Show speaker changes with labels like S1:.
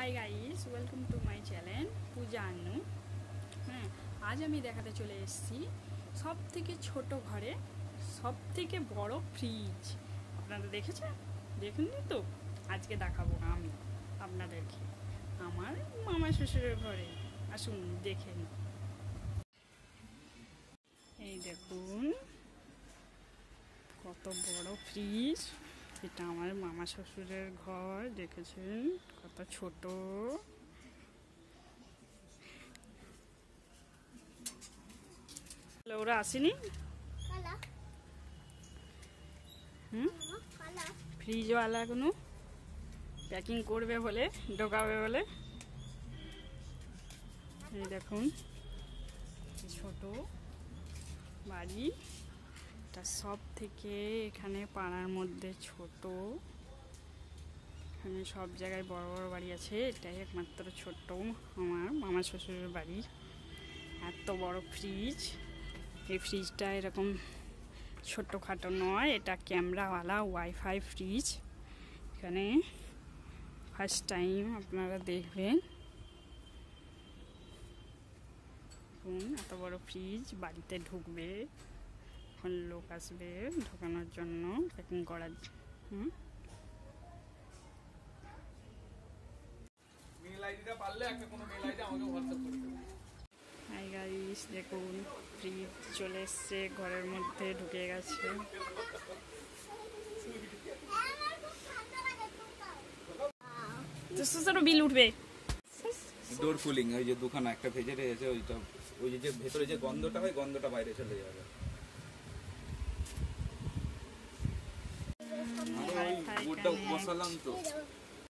S1: High guys, welcome to my channel Puja Annu. হ্যাঁ, আজ আমি দেখাতে চলে এসেছি সব থেকে ছোট ঘরে সব থেকে বড় ফ্রিজ। আপনারা দেখেছেন? দেখেননি তো? আজকে দেখাবো আমি আপনাদেরকে আমার মামা শ্বশুরের ঘরে। আসুন দেখেন। এই দেখুন কত বড় ফ্রিজ। এটা আমার মামা শ্বশুরের ঘর, দেখেছেন কত ছোট। ওরা আসেনি ফ্রিজওয়ালা কোনো প্যাকিং করবে বলে, ঢোকাবে বলে। এই দেখুন ছোট বাড়ি, এটা সব থেকে এখানে পাড়ার মধ্যে ছোট। এখানে সব জায়গায় বড় বড় বাড়ি আছে, এটাই একমাত্র ছোট্ট আমার মামা শ্বশুরের বাড়ি। এত বড় ফ্রিজ। এই ফ্রিজটা এরকম ছোট্টখাটো নয়, এটা ক্যামেরাওয়ালা ওয়াইফাই ফ্রিজ। এখানে ফার্স্ট টাইম আপনারা দেখবেন। এত বড় ফ্রিজ বাড়িতে ঢুকবে, এখন লোক আসবে ঢোকানোর জন্য, প্যাকিং করার। হাই গাইস, দেখুন ফ্রিজ চলে এসছে, ঘরের মধ্যে ঢুকে গেছে। বিল উঠবে।
S2: ডোর কুলিং, ওই যে দুখানা একটা ভেজে রয়েছে, ওইটা ওই যে ভেতরে যে গন্ধটা হয়, গন্ধটা বাইরে চলে যাবে। বসালাম তো।